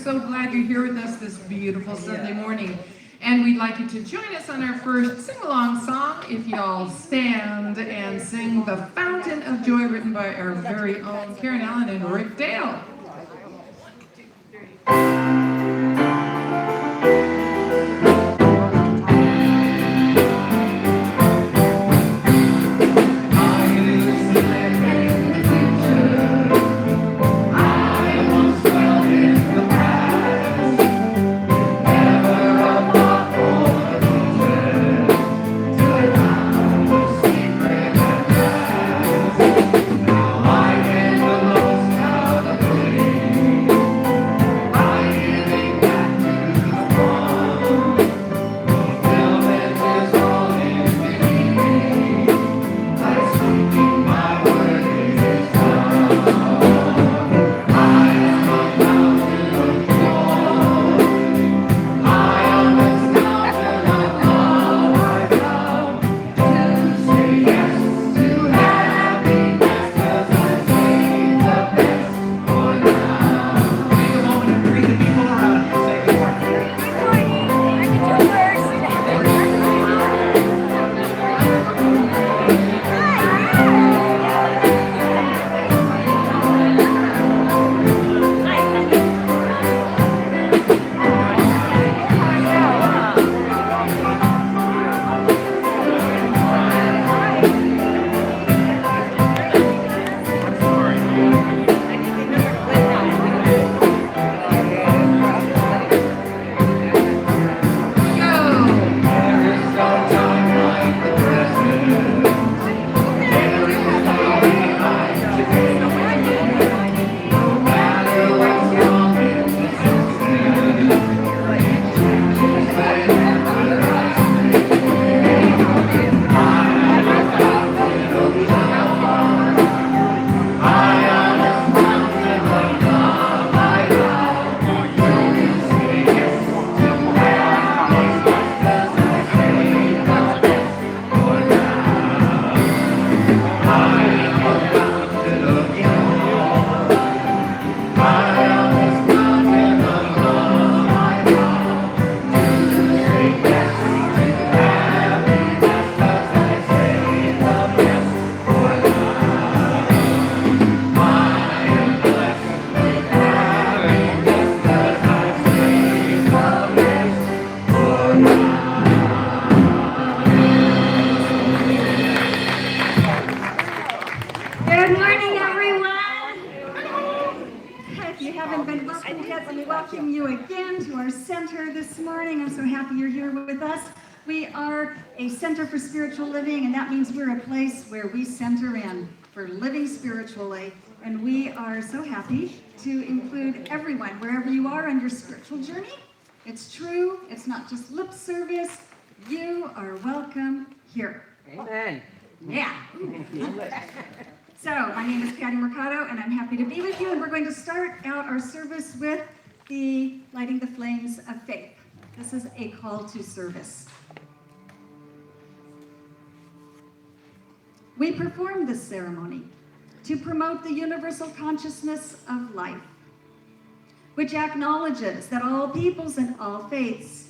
so glad you're here with us this beautiful Sunday morning. And we'd like you to join us on our first sing-along song. If y'all stand and sing The Fountain of Joy, written by our very own Karen Allen and Rick Dale. For spiritual living, and that means we're a place where we center in for living spiritually, and we are so happy to include everyone wherever you are on your spiritual journey. It's true, it's not just lip service. You are welcome here. Amen. Yeah. So my name is Patty Mercado, and I'm happy to be with you, and we're going to start out our service with the lighting the flames of faith. This is a call to service. We perform this ceremony to promote the universal consciousness of life, which acknowledges that all peoples and all faiths,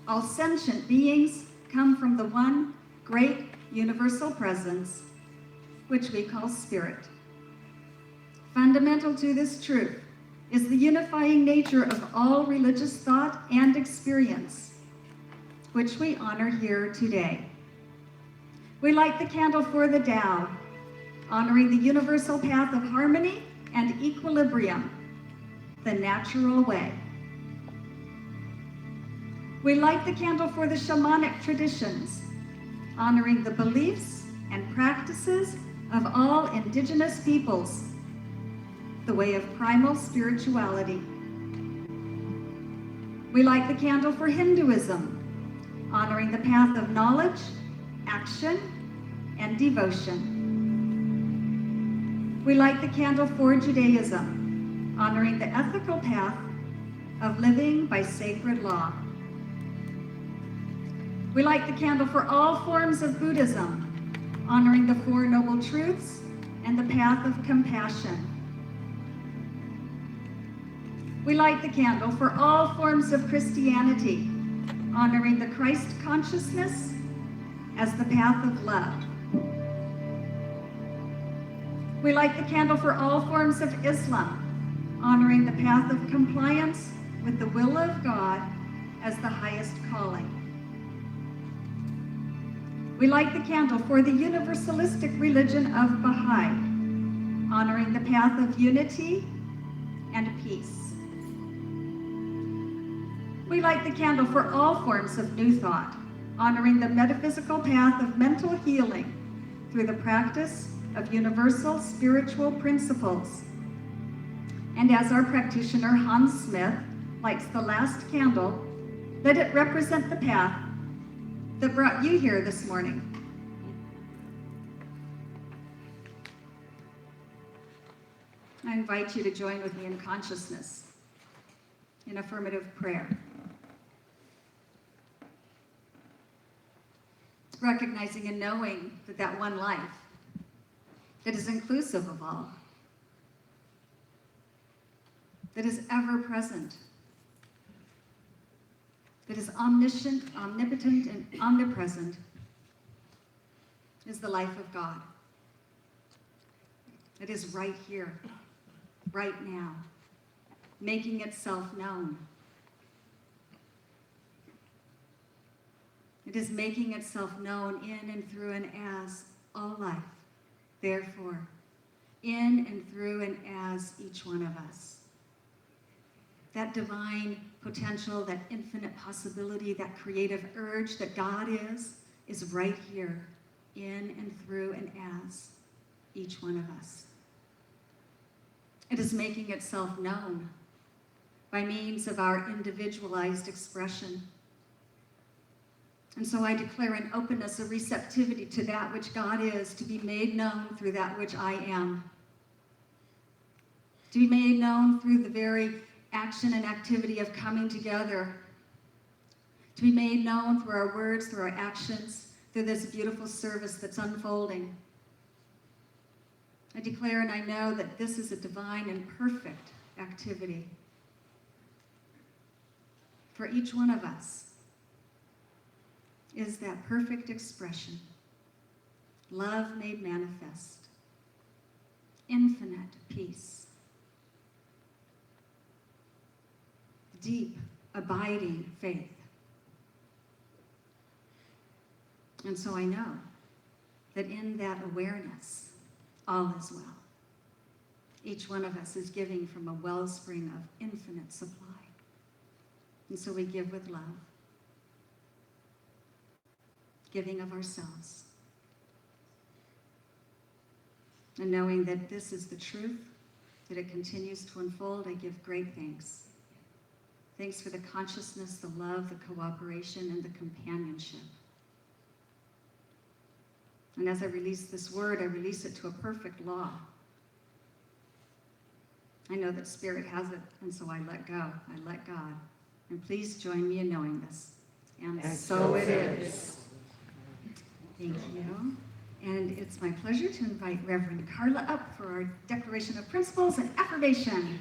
all sentient beings come from the one great universal presence, which we call spirit. Fundamental to this truth is the unifying nature of all religious thought and experience, which we honor here today. We light the candle for the Tao, honoring the universal path of harmony and equilibrium, the natural way. We light the candle for the shamanic traditions, honoring the beliefs and practices of all indigenous peoples, the way of primal spirituality. We light the candle for Hinduism, honoring the path of knowledge, action, and devotion. We light the candle for Judaism, honoring the ethical path of living by sacred law. We light the candle for all forms of Buddhism, honoring the Four Noble Truths and the path of compassion. We light the candle for all forms of Christianity, honoring the Christ consciousness as the path of love. We light the candle for all forms of Islam, honoring the path of compliance with the will of God as the highest calling. We light the candle for the universalistic religion of Baha'i, honoring the path of unity and peace. We light the candle for all forms of New Thought, honoring the metaphysical path of mental healing through the practice of universal spiritual principles. And as our practitioner, Hans Smith, lights the last candle, let it represent the path that brought you here this morning. I invite you to join with me in consciousness, in affirmative prayer. Recognizing and knowing that that one life that is inclusive of all, that is ever present, that is omniscient, omnipotent, and omnipresent, is the life of God. It is right here, right now, making itself known. It is making itself known in and through and as all life. Therefore, in and through and as each one of us. That divine potential, that infinite possibility, that creative urge that God is right here, in and through and as each one of us. It is making itself known by means of our individualized expression. And so I declare an openness, a receptivity to that which God is, to be made known through that which I am. To be made known through the very action and activity of coming together. To be made known through our words, through our actions, through this beautiful service that's unfolding. I declare and I know that this is a divine and perfect activity for each one of us. Is that perfect expression, love made manifest, infinite peace, deep, abiding faith. And so I know that in that awareness, all is well. Each one of us is giving from a wellspring of infinite supply. And so we give with love, giving of ourselves. And knowing that this is the truth, that it continues to unfold, I give great thanks. Thanks for the consciousness, the love, the cooperation, and the companionship. And as I release this word, I release it to a perfect law. I know that Spirit has it, and so I let go. I let God. And please join me in knowing this. And so it is. Thank you. And it's my pleasure to invite Reverend Carla up for our Declaration of Principles and Affirmation.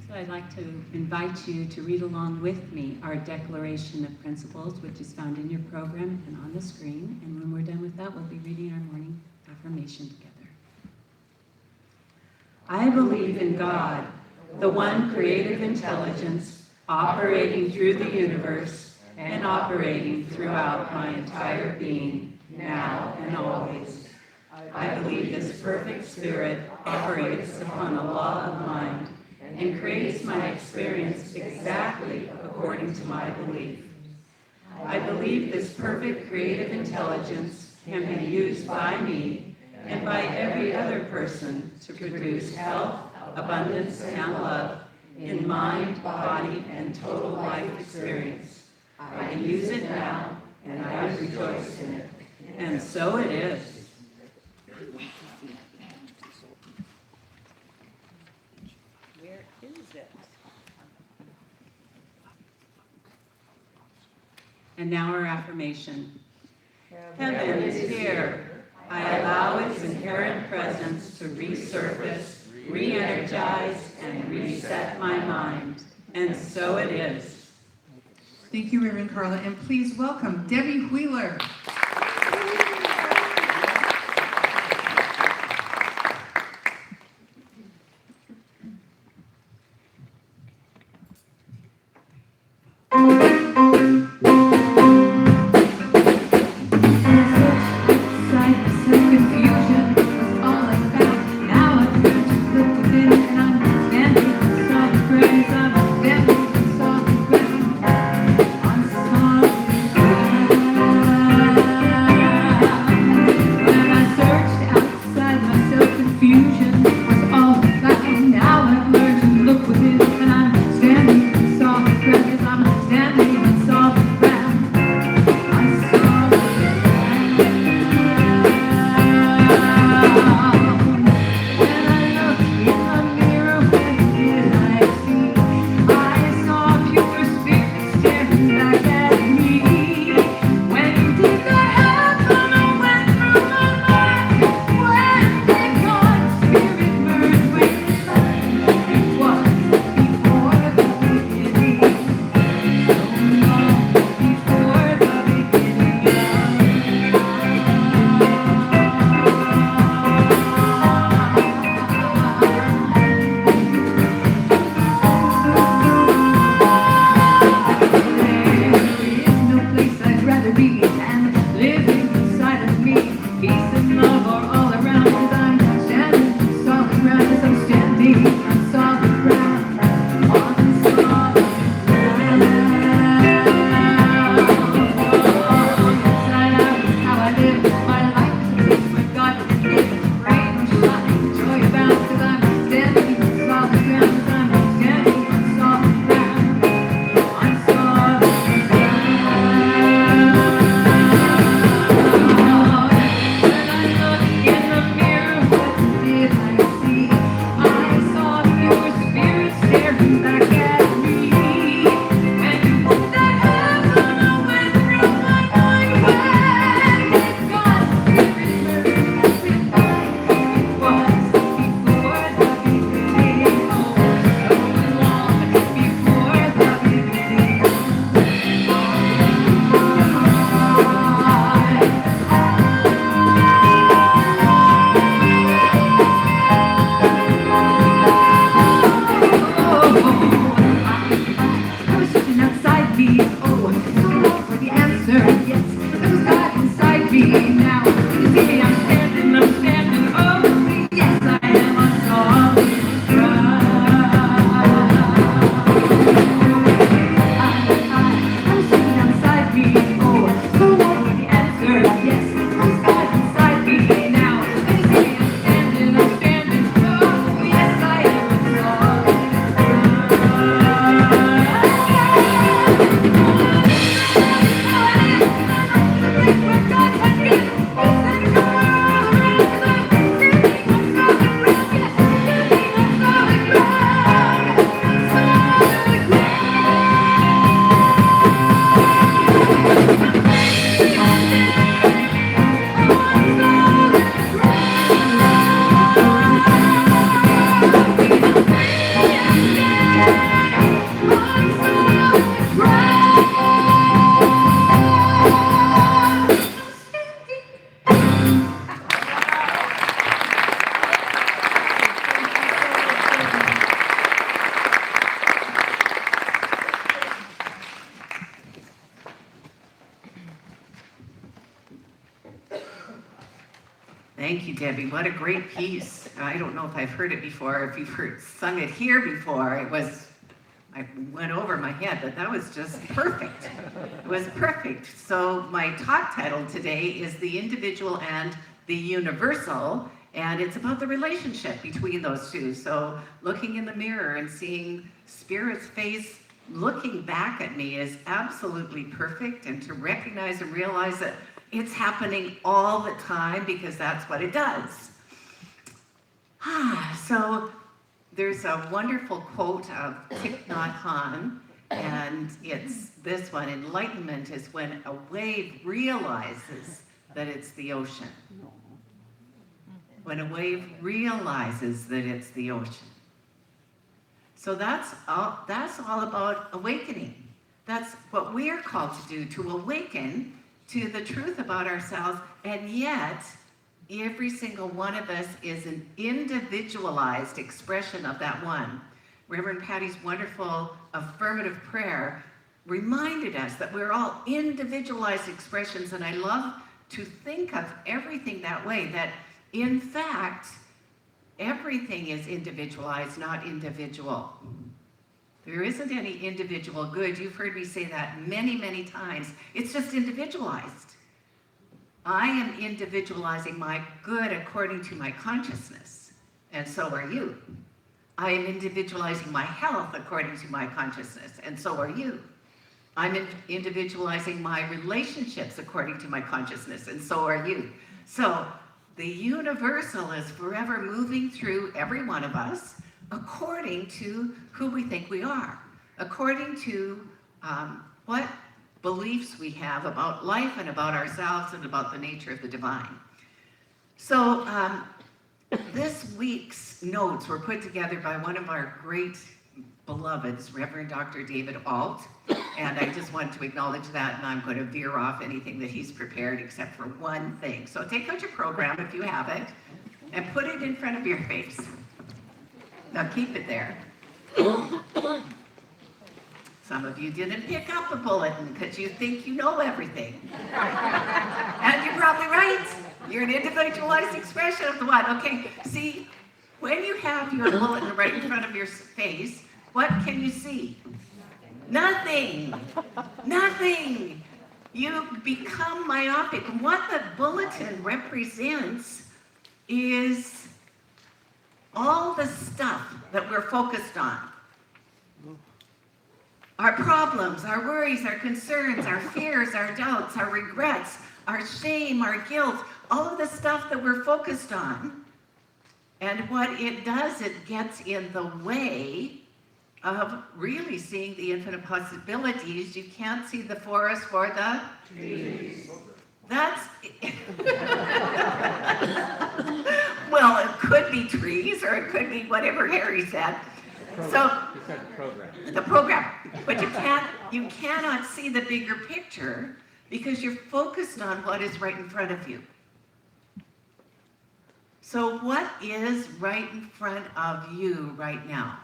So I'd like to invite you to read along with me our Declaration of Principles, which is found in your program and on the screen. And when we're done with that, we'll be reading our morning affirmation together. I believe in God, the one creative intelligence, operating through the universe and operating throughout my entire being, now and always. I believe this perfect spirit operates upon a law of mind and creates my experience exactly according to my belief. I believe this perfect creative intelligence can be used by me and by every other person to produce health, abundance, and love in mind, body, and total life experience. I use it now, and I rejoice in it. And so it is. Where is it? And now our affirmation. Heaven is here. I allow its inherent presence to resurface, re-energize, and reset my mind. And so it is. Thank you, Reverend Carla, and please welcome Debbie Wheeler. Thank you, Debbie. What a great piece. I don't know if I've heard it before, if you've sung it here before. I went over my head, but that was just perfect. It was perfect. So my talk title today is The Individual and the Universal, and it's about the relationship between those two. So looking in the mirror and seeing Spirit's face looking back at me is absolutely perfect, and to recognize and realize that it's happening all the time because that's what it does. So there's a wonderful quote of Thich Nhat Hanh, And it's this one, enlightenment is when a wave realizes that it's the ocean. When a wave realizes that it's the ocean. So that's all about awakening. That's what we are called to do, to awaken to the truth about ourselves, and yet every single one of us is an individualized expression of that one. Reverend Patty's wonderful affirmative prayer reminded us that we're all individualized expressions, and I love to think of everything that way, that in fact, everything is individualized, not individual. There isn't any individual good. You've heard me say that many, many times. It's just individualized. I am individualizing my good according to my consciousness, and so are you. I am individualizing my health according to my consciousness, and so are you. I'm individualizing my relationships according to my consciousness, and so are you. So the universal is forever moving through every one of us according to who we think we are, according to what beliefs we have about life and about ourselves and about the nature of the divine. So this week's notes were put together by one of our great beloveds, Reverend Dr. David Alt, and I just want to acknowledge that, and I'm going to veer off anything that he's prepared except for one thing. So take out your program if you have it, and put it in front of your face. Now keep it there. Some of you didn't pick up a bulletin because you think you know everything. And you're probably right. You're an individualized expression of the one. Okay, see, when you have your bulletin right in front of your face, what can you see? Nothing. Nothing. You become myopic. And what the bulletin represents is all the stuff that we're focused on. Our problems, our worries, our concerns, our fears, our doubts, our regrets, our shame, our guilt, all of the stuff that we're focused on. And what it does, it gets in the way of really seeing the infinite possibilities. You can't see the forest for the trees. That's, well, it could be trees, or it could be whatever Harry said. So, the program. But you cannot see the bigger picture because you're focused on what is right in front of you. So what is right in front of you right now?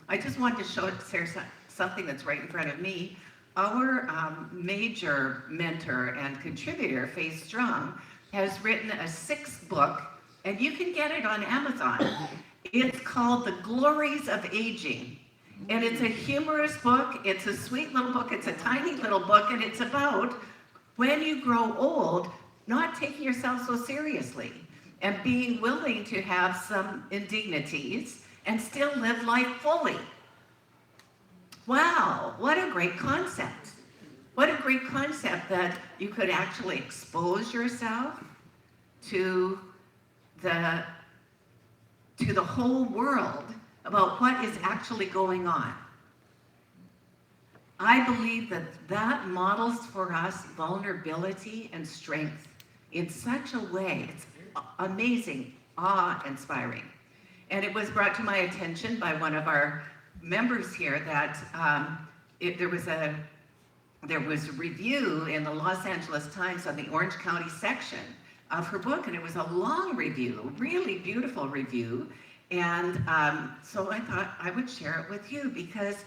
I just want to share something that's right in front of me. Our major mentor and contributor, Faith Strong, has written a 6th book, and you can get it on Amazon. It's called The Glories of Aging. And it's a humorous book, it's a sweet little book, it's a tiny little book, and it's about when you grow old, not taking yourself so seriously and being willing to have some indignities and still live life fully. Wow, what a great concept. What a great concept that you could actually expose yourself to the whole world about what is actually going on. I believe that that models for us vulnerability and strength in such a way. It's amazing, awe-inspiring. And it was brought to my attention by one of our members here that there was a review in the Los Angeles Times on the Orange County section of her book, and it was a long review, really beautiful review. And so I thought I would share it with you because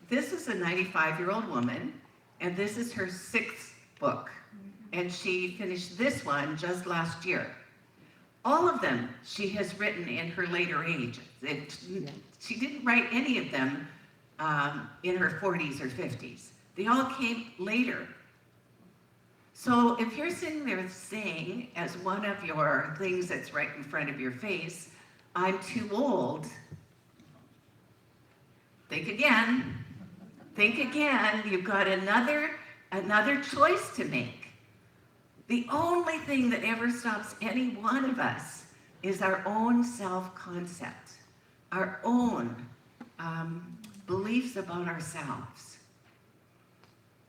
this is a 95-year-old woman, and this is her 6th book. And she finished this one just last year. All of them she has written in her later age. She didn't write any of them in her 40s or 50s. They all came later. So if you're sitting there saying, as one of your things that's right in front of your face, I'm too old, think again. Think again. You've got another choice to make. The only thing that ever stops any one of us is our own self-concept, our own beliefs about ourselves.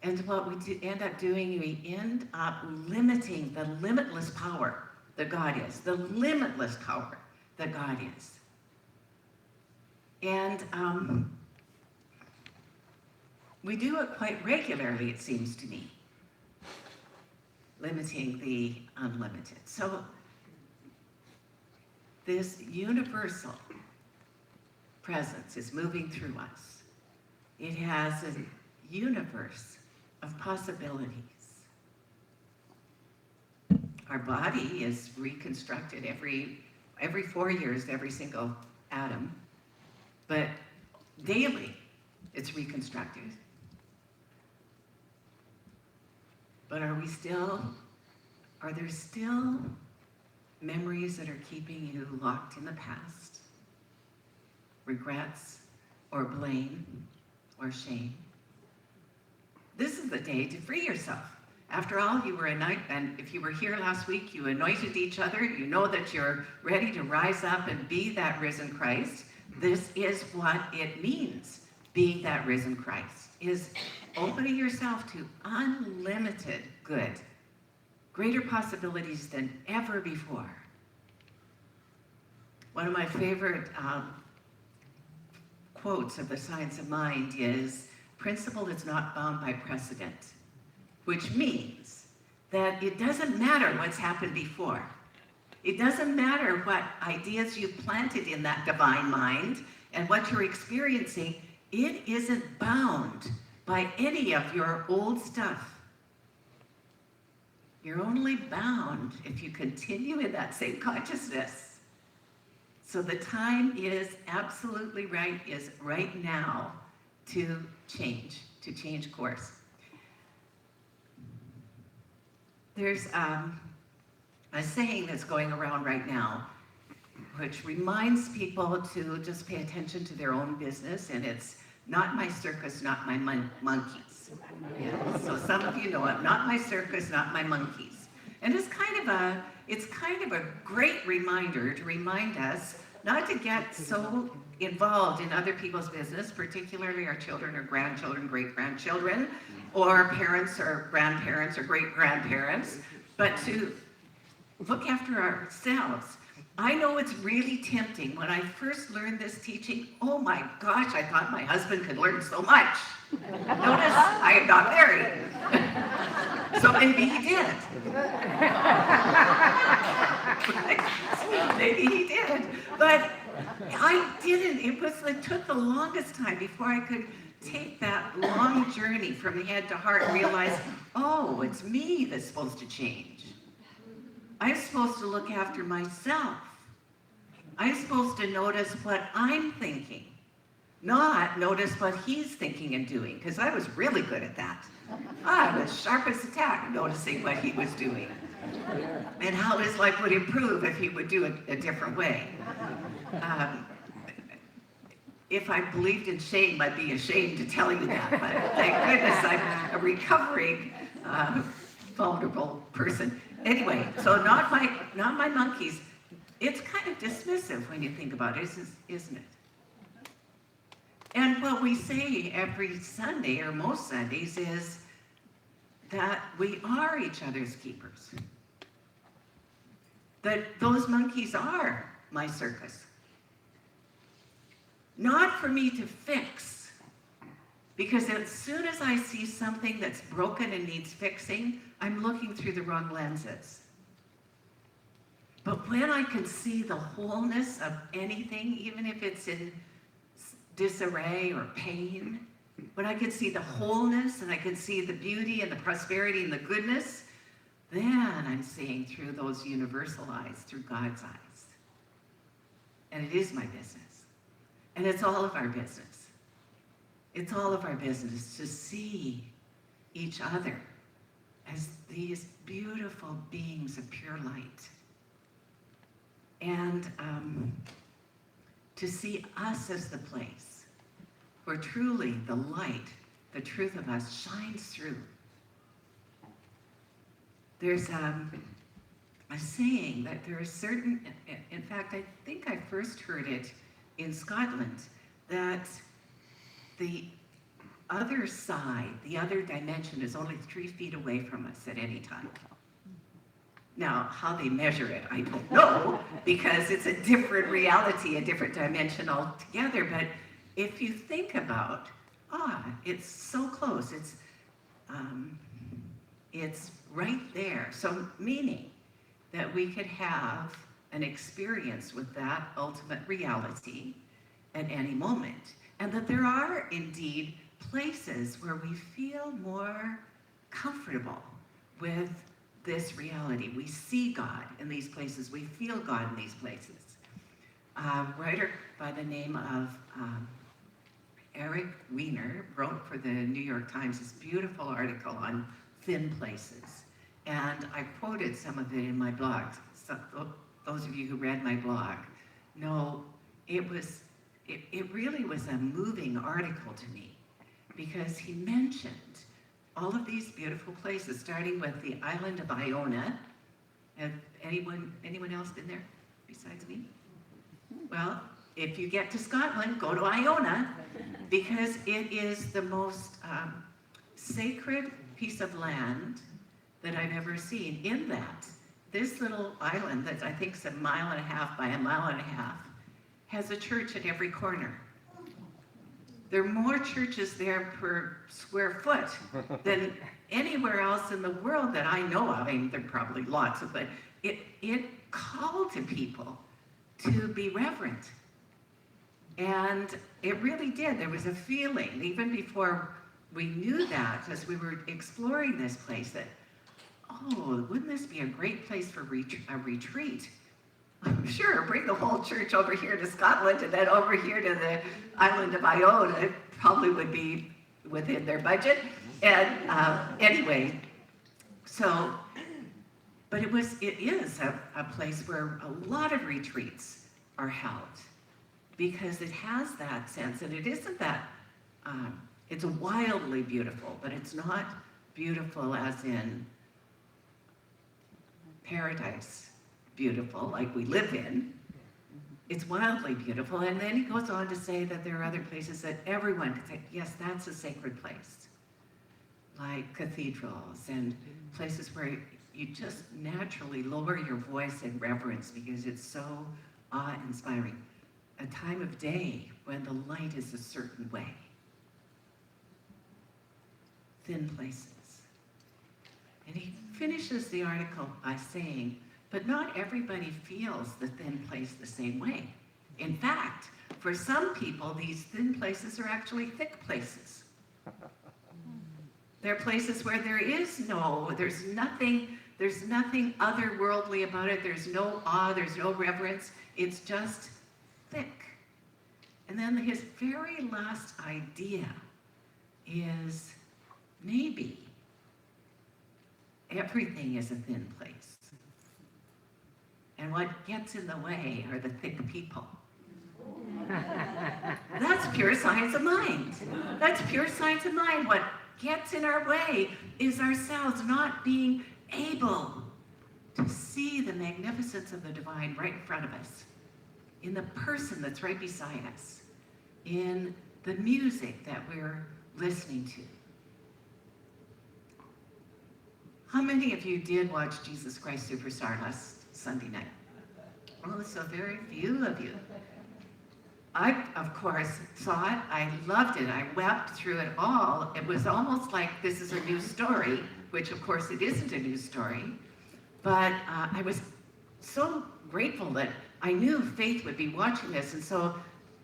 And what we end up doing, we end up limiting the limitless power that God is, the limitless power that God is. And we do it quite regularly, it seems to me, limiting the unlimited. So this universal presence is moving through us. It has a universe of possibilities. Our body is reconstructed every 4 years, every single atom, but daily it's reconstructed. But are there still memories that are keeping you locked in the past? Regrets or blame or shame? This is the day to free yourself. After all, you were and if you were here last week, you anointed each other. You know that you're ready to rise up and be that risen Christ. This is what it means, being that risen Christ, is opening yourself to unlimited good, greater possibilities than ever before. One of my favorite quotes of the Science of Mind is, "Principle is not bound by precedent," which means that it doesn't matter what's happened before. It doesn't matter what ideas you planted in that divine mind and what you're experiencing. It isn't bound by any of your old stuff. You're only bound if you continue in that same consciousness. So the time is absolutely right, is right now to change course. There's a saying that's going around right now, which reminds people to just pay attention to their own business, and it's not my circus, not my monkeys. Yeah, so some of you know it, not my circus, not my monkeys. And it's kind of a great reminder to remind us not to get so involved in other people's business, particularly our children or grandchildren, great-grandchildren, or parents or grandparents or great-grandparents, but to look after ourselves. I know it's really tempting. When I first learned this teaching, oh my gosh, I thought my husband could learn so much. Notice I am not married. So maybe he did. Maybe he did. But I didn't. It took the longest time before I could take that long journey from head to heart and realize, oh, it's me that's supposed to change. I'm supposed to look after myself. I'm supposed to notice what I'm thinking, not notice what he's thinking and doing, because I was really good at that. I was sharp as a tack noticing what he was doing and how his life would improve if he would do it a different way. If I believed in shame, I'd be ashamed to tell you that, but thank goodness I'm a recovering vulnerable person. Anyway, so not my monkeys. It's kind of dismissive when you think about it, isn't it? And what we say every Sunday, or most Sundays, is that we are each other's keepers. That those monkeys are my circus. Not for me to fix, because as soon as I see something that's broken and needs fixing, I'm looking through the wrong lenses. But when I can see the wholeness of anything, even if it's in disarray or pain, when I can see the wholeness and I can see the beauty and the prosperity and the goodness, then I'm seeing through those universal eyes, through God's eyes. And it is my business. And it's all of our business. It's all of our business to see each other as these beautiful beings of pure light. And to see us as the place where truly the light, the truth of us shines through. There's a saying that there are certain, in fact, I think I first heard it in Scotland, that the other side, the other dimension is only 3 feet away from us at any time. Now, how they measure it, I don't know, because it's a different reality, a different dimension altogether. But if you think about, it's so close, it's right there. So meaning that we could have an experience with that ultimate reality at any moment. And that there are indeed places where we feel more comfortable with this reality. We see God in these places. We feel God in these places. A writer by the name of Eric Weiner wrote for the New York Times this beautiful article on thin places. And I quoted some of it in my blog. So those of you who read my blog know it really was a moving article to me, because he mentioned all of these beautiful places, starting with the island of Iona. Have anyone else been there besides me? Well, if you get to Scotland, go to Iona, because it is the most sacred piece of land that I've ever seen. In that, this little island that's I think is 1.5 miles by 1.5 miles has a church at every corner. There are more churches there per square foot than anywhere else in the world that I know of. I mean, there are probably lots of, but it called to people to be reverent. And it really did. There was a feeling, even before we knew that, as we were exploring this place, that, wouldn't this be a great place for a retreat? Sure, bring the whole church over here to Scotland and then over here to the island of Iona. It probably would be within their budget. And anyway, so, but it is a place where a lot of retreats are held, because it has that sense, and it isn't that, it's wildly beautiful, but it's not beautiful as in paradise beautiful, like we live in. It's wildly beautiful. And then he goes on to say that there are other places that everyone can say, yes, that's a sacred place. Like cathedrals and places where you just naturally lower your voice in reverence because it's so awe-inspiring. A time of day when the light is a certain way. Thin places. And he finishes the article by saying, but not everybody feels the thin place the same way. In fact, for some people, these thin places are actually thick places. They're places where there's nothing otherworldly about it. There's no awe, there's no reverence. It's just thick. And then his very last idea is maybe everything is a thin place. And what gets in the way are the thick people. That's pure science of mind. That's pure science of mind. What gets in our way is ourselves not being able to see the magnificence of the divine right in front of us, in the person that's right beside us, in the music that we're listening to. How many of you did watch Jesus Christ Superstar last Sunday night? Oh, so very few of you. I, of course, saw it. I loved it. I wept through it all. It was almost like this is a new story, which, of course, it isn't a new story. But I was so grateful that I knew Faith would be watching this. And so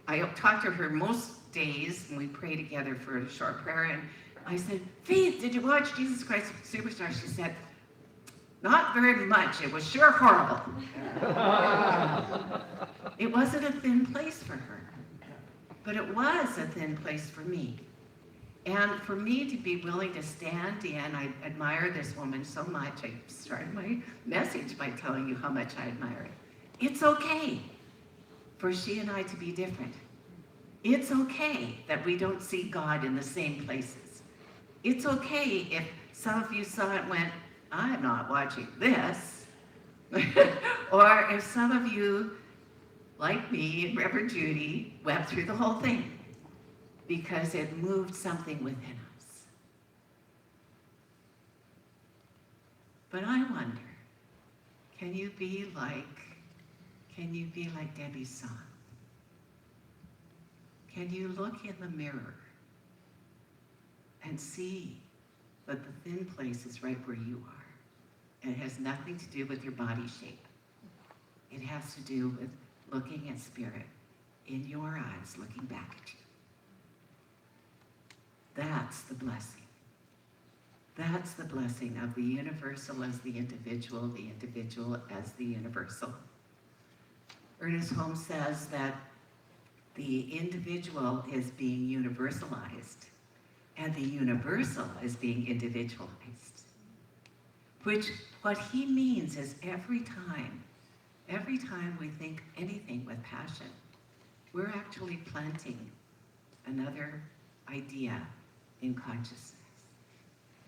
I talked to her most days, and we pray together for a short prayer. And I said, Faith, did you watch Jesus Christ Superstar? She said, not very much. It was sure horrible. It wasn't a thin place for her, but it was a thin place for me. And for me to be willing to stand in, I admire this woman so much. I started my message by telling you how much I admire it. It's okay for she and I to be different. It's okay that we don't see God in the same places. It's okay if some of you saw it and went, I'm not watching this. Or if some of you, like me and Reverend Judy, wept through the whole thing. because it moved something within us. But I wonder, can you be like Debbie's song? Can you look in the mirror and see that the thin place is right where you are? And it has nothing to do with your body shape. It has to do with looking at spirit in your eyes, looking back at you. That's the blessing. That's the blessing of the universal as the individual as the universal. Ernest Holmes says that the individual is being universalized and the universal is being individualized. Which, what he means is every time we think anything with passion, we're actually planting another idea in consciousness.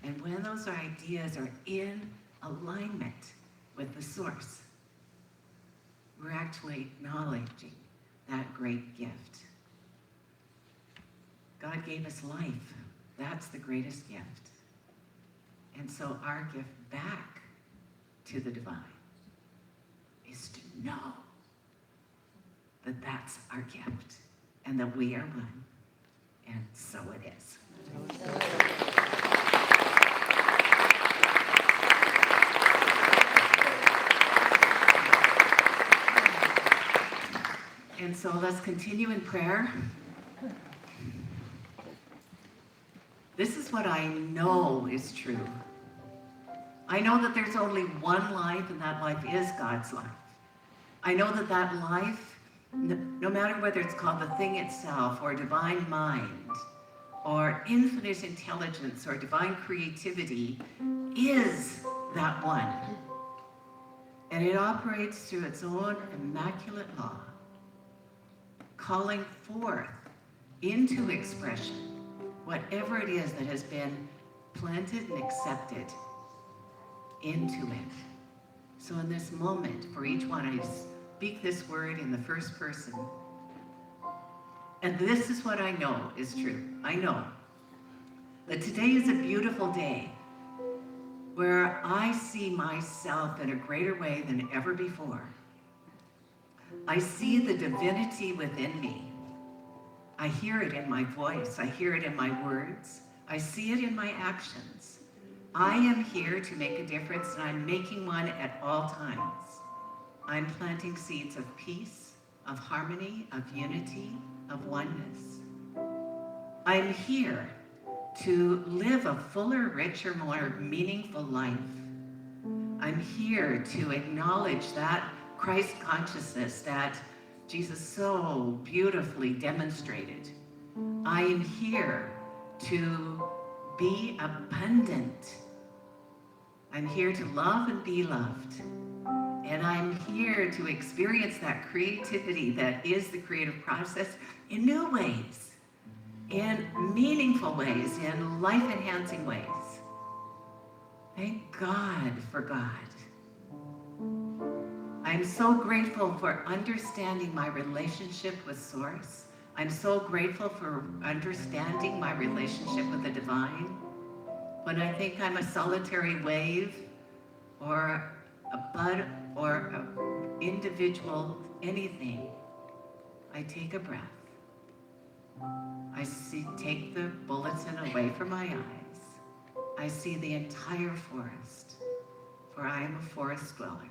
And when those ideas are in alignment with the source, we're actually acknowledging that great gift. God gave us life. That's the greatest gift. And so our gift back to the divine is to know that that's our gift and that we are one. And so it is. And so let's continue in prayer. This is what I know is true. I know that there's only one life, and that life is God's life. I know that that life, no matter whether it's called the thing itself, or divine mind, or infinite intelligence, or divine creativity, is that one. And it operates through its own immaculate law, calling forth into expression whatever it is that has been planted and accepted into it. So in this moment, for each one, I speak this word in the first person. And this is what I know is true. I know that today is a beautiful day where I see myself in a greater way than ever before. I see the divinity within me. I hear it in my voice. I hear it in my words. I see it in my actions. I am here to make a difference, and I'm making one at all times. I'm planting seeds of peace, of harmony, of unity, of oneness. I'm here to live a fuller, richer, more meaningful life. I'm here to acknowledge that Christ consciousness that Jesus so beautifully demonstrated. I am here to be abundant. I'm here to love and be loved. And I'm here to experience that creativity that is the creative process in new ways, in meaningful ways, in life-enhancing ways. Thank God for God. I'm so grateful for understanding my relationship with Source. I'm so grateful for understanding my relationship with the divine. When I think I'm a solitary wave or a bud or an individual anything, I take a breath. I take the bulletin away from my eyes. I see the entire forest, for I am a forest dweller.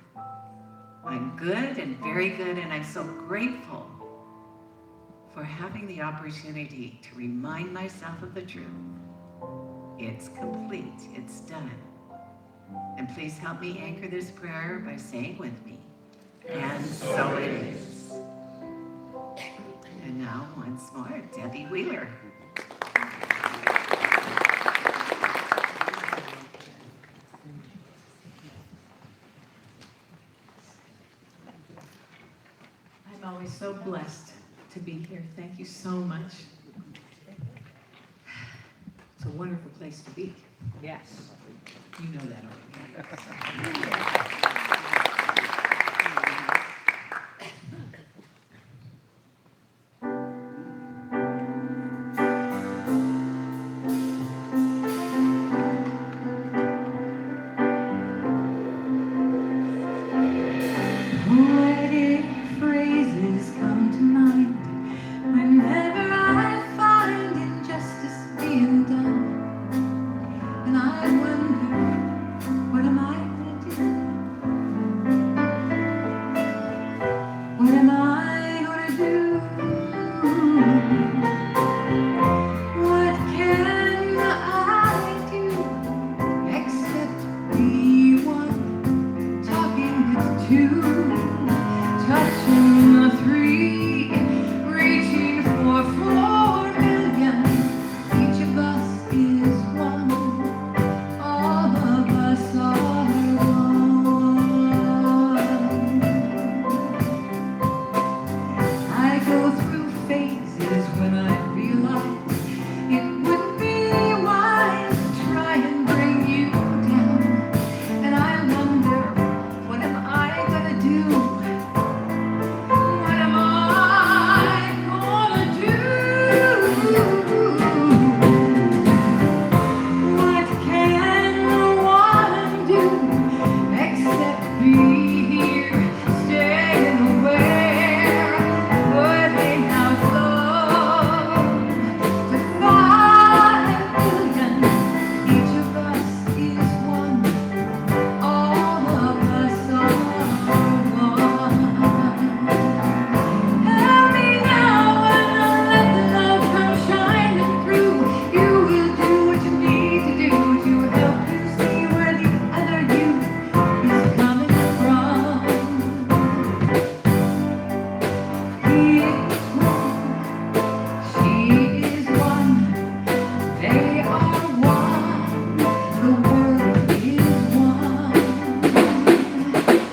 I'm good and very good, and I'm so grateful for having the opportunity to remind myself of the truth. It's complete, it's done. And please help me anchor this prayer by saying with me, and so it is. And now, once more, Debbie Wheeler. I'm always so blessed to be here. Thank you so much. It's a wonderful place to be. Yes. You know that already. two, touching the three, reaching for 4,000,000. Each of us is one, all of us are one. I go through phases when I realize it wouldn't be wise to try and bring you down. And I wonder, what am I gonna do? What am I gonna do? What can one do except be here, staying aware, putting out love to 5,000,000. Each of us is one, all of us are one. Help me now and let the love come shining through. You will do what you need to do to help you see where the other you is coming from. He is one, she is one, they are one, the world is one,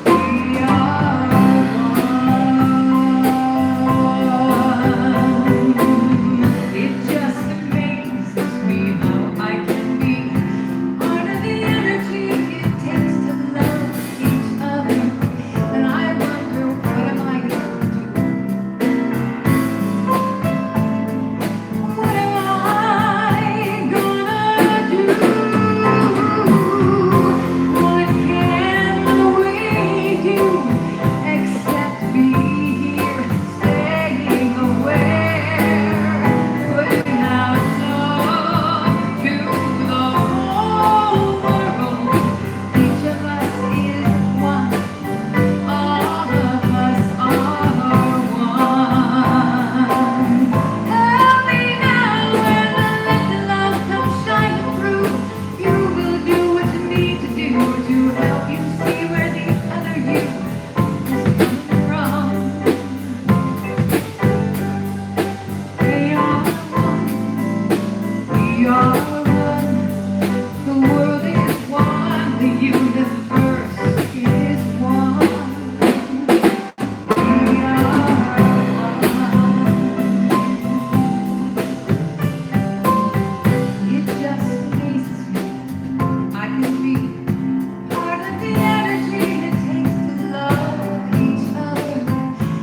we are one. It just amazes me how I can be part of the energy it takes to love each other. And I wonder, what am I gonna do? What am I gonna do? What can we do except be here, staying aware, putting out love to the whole world? Each of us is one, all of us are one. Help me now and let the love come shining through. You will do what you need to do to help you see where the other you is coming from. They are one, we are one, the world is one, the universe is one. We are one. It just amazes me. I can be part of the energy it takes to love each other.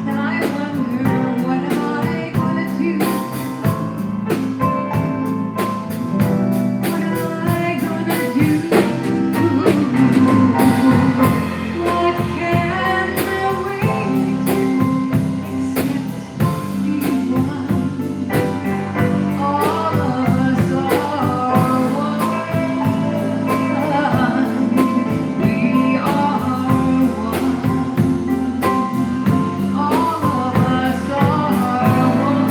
And I wonder, what am I gonna do? What am I gonna do? What can we do except be one? All of us are one. We are one. All of us are one.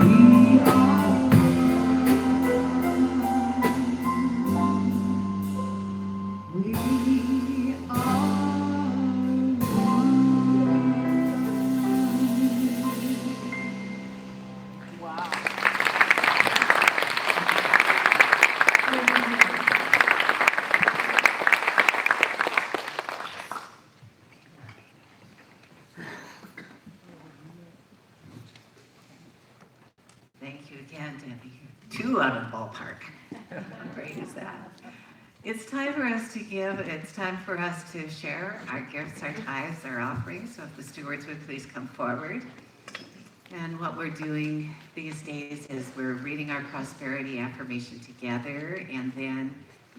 We are Thank you again, Debbie. 2 out of the ballpark. How great is that? It's time for us to give. It's time for us to share our gifts, our tithes, our offerings. So if the stewards would please come forward. And what we're doing these days is we're reading our prosperity affirmation together and then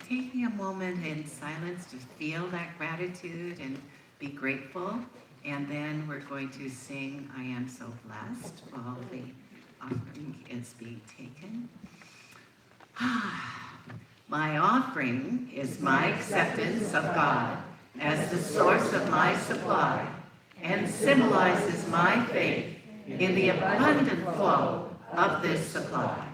taking a moment in silence to feel that gratitude and be grateful. And then we're going to sing I Am So Blessed while the offering is being taken. My offering is my acceptance of God as the source of my supply and symbolizes my faith in the abundant flow of this supply.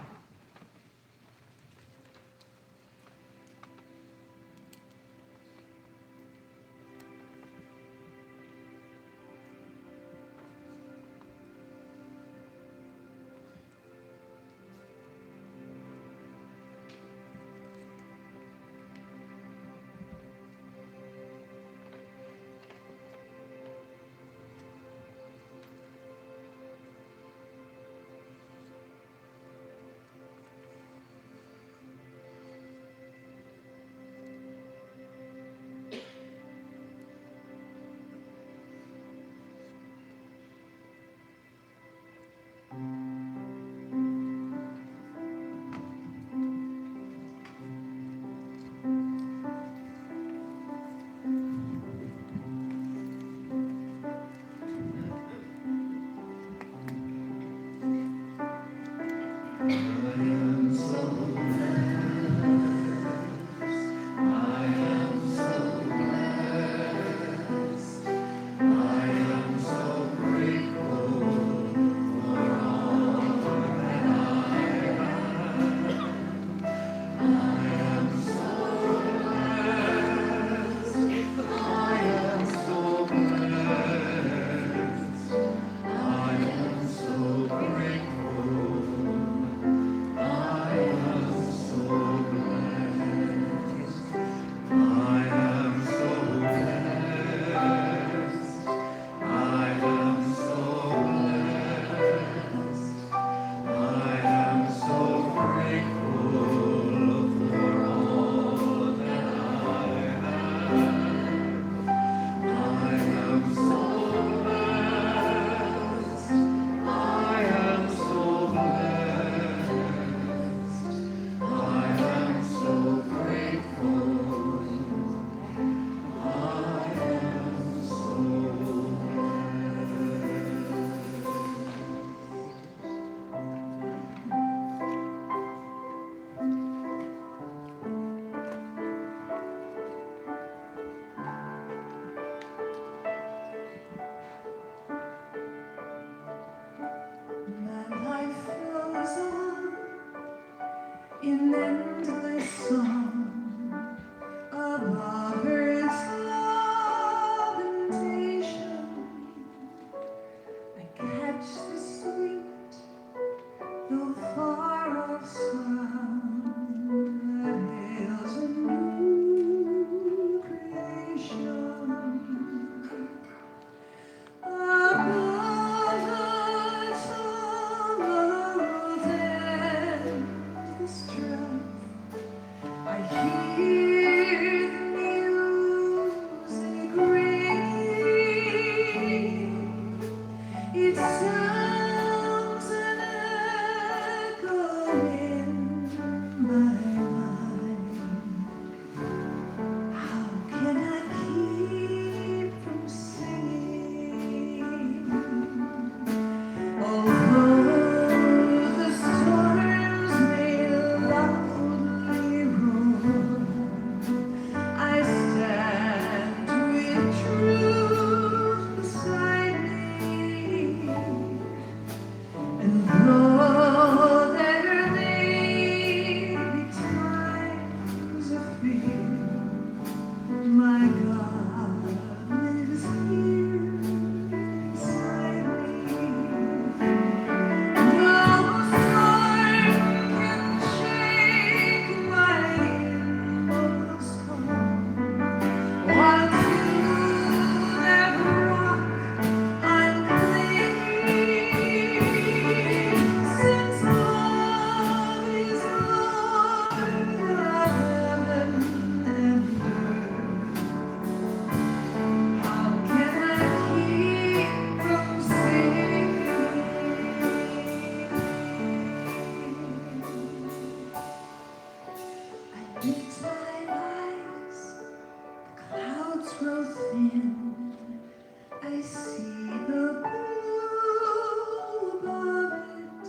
I see the blue above it,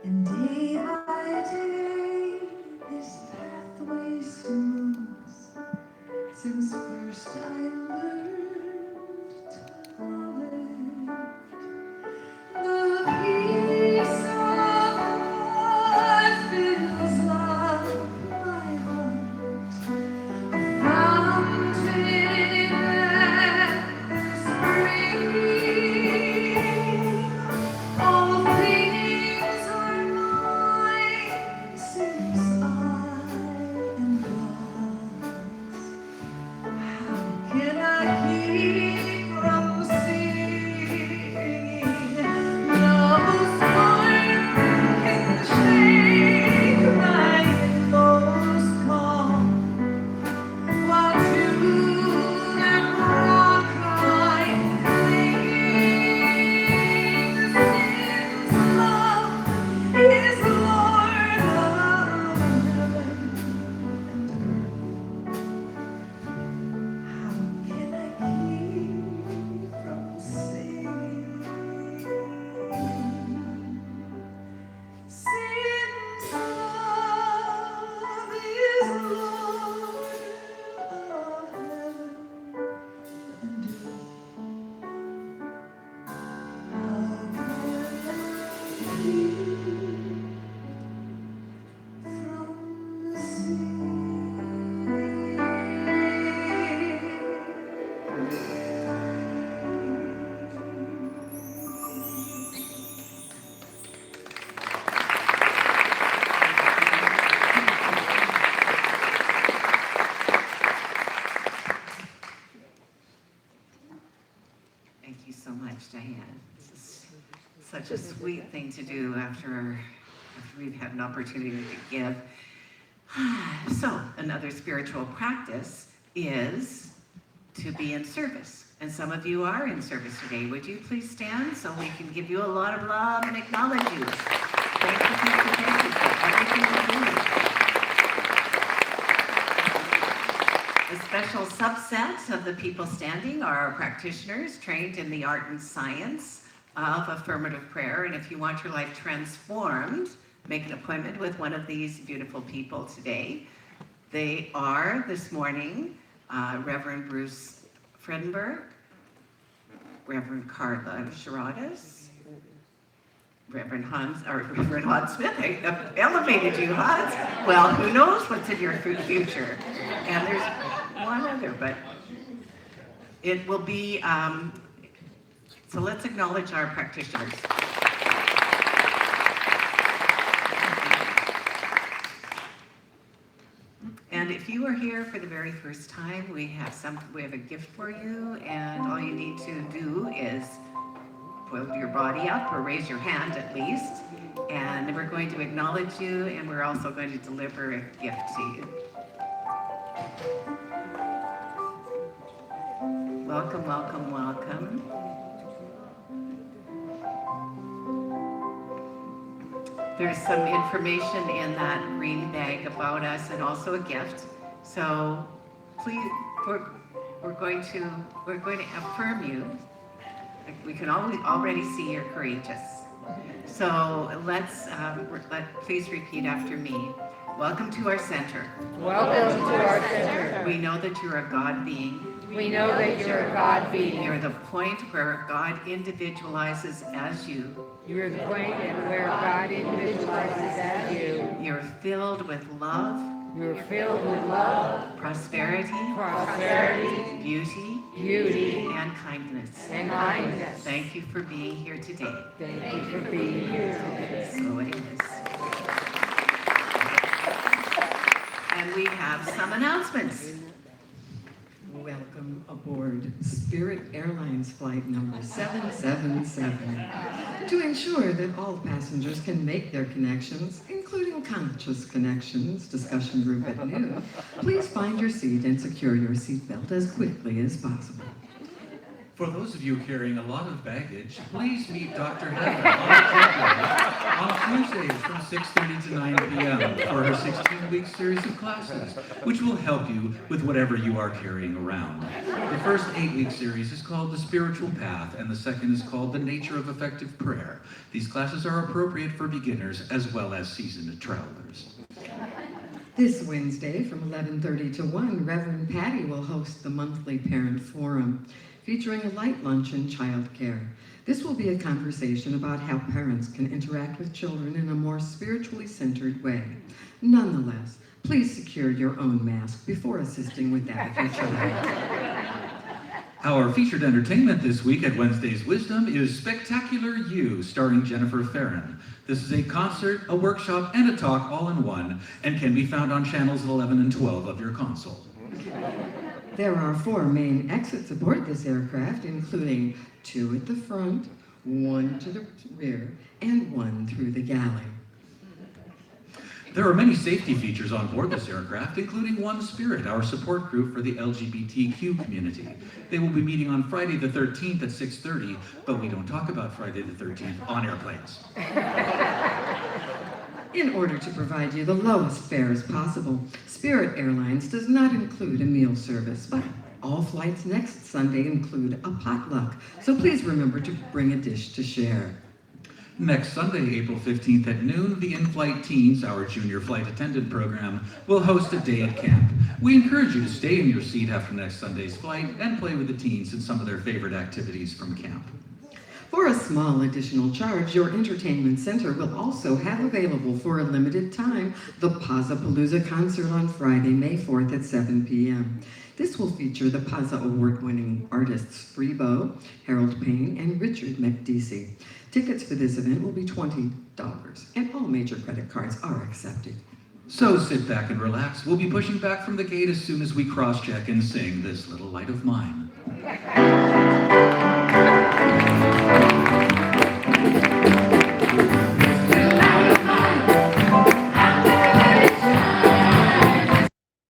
and day by day this pathway smooths. Since first I learned to love it, the peace of God fills my heart. Fountain spring, all things are mine since I am God's. How can I keep from singing? No storm can shake my inmost calm. While to that rock I cling, since love is Lord of heaven and earth. How can I keep from singing? Since love is Lord of heaven and earth, how can I keep from Thank you so much, Diane. This is such a sweet thing to do after we've had an opportunity to give. So, another spiritual practice is to be in service. And some of you are in service today. Would you please stand so we can give you a lot of love and acknowledge you? Thank you for everything you're doing. A special subset of the people standing are our practitioners trained in the art and science of affirmative prayer. And if you want your life transformed, make an appointment with one of these beautiful people today. They are, this morning, Reverend Bruce Fredenberg, Reverend Carla Shiradas, Reverend Hans Smith. I elevated you, Hans. Well, who knows what's in your future? And there's one other, but it will be, so let's acknowledge our practitioners. And if you are here for the very first time, we have a gift for you, and all you need to do is put your body up or raise your hand at least, and we're going to acknowledge you, and we're also going to deliver a gift to you. Welcome, welcome, welcome. There's some information in that green bag about us and also a gift. So please, we're going to affirm you. We can already see you're courageous. So please repeat after me. Welcome to our center. Welcome to our center. We know that you're a God being. We know that you're a God being. You're the point where God individualizes as you. You're the point where God individualizes as you. You're filled with love. You're filled with love, Prosperity. Beauty. And kindness. Thank you for being here today. Thank you for being here today. So it is. And we have some announcements. Welcome aboard Spirit Airlines flight number 777. To ensure that all passengers can make their connections, including conscious connections, discussion group at noon, please find your seat and secure your seatbelt as quickly as possible. For those of you carrying a lot of baggage, please meet Dr. Heather on the Tuesdays from 6:30 to 9 p.m. for her 16-week series of classes, which will help you with whatever you are carrying around. The first 8-week series is called The Spiritual Path, and the second is called The Nature of Effective Prayer. These classes are appropriate for beginners as well as seasoned travelers. This Wednesday from 11:30 to 1, Reverend Patty will host the monthly Parent Forum, featuring a light lunch and childcare. This will be a conversation about how parents can interact with children in a more spiritually centered way. Nonetheless, please secure your own mask before assisting with that of your child. Our featured entertainment this week at Wednesday's Wisdom is Spectacular You, starring Jennifer Farron. This is a concert, a workshop, and a talk all in one, and can be found on channels 11 and 12 of your console. There are 4 main exits aboard this aircraft, including 2 at the front, 1 to the rear, and 1 through the galley. There are many safety features on board this aircraft, including One Spirit, our support group for the LGBTQ community. They will be meeting on Friday the 13th at 6:30, but we don't talk about Friday the 13th on airplanes. In order to provide you the lowest fares possible, Spirit Airlines does not include a meal service, but all flights next Sunday include a potluck, so please remember to bring a dish to share. Next Sunday, April 15th at noon, the In-Flight Teens, our junior flight attendant program, will host a day at camp. We encourage you to stay in your seat after next Sunday's flight and play with the teens in some of their favorite activities from camp. For a small additional charge, your entertainment center will also have available for a limited time the Paza-Palooza concert on Friday, May 4th at 7 p.m. This will feature the Paza award-winning artists Freebo, Harold Payne, and Richard McDeasy. Tickets for this event will be $20, and all major credit cards are accepted. So sit back and relax. We'll be pushing back from the gate as soon as we cross-check and sing This Little Light of Mine.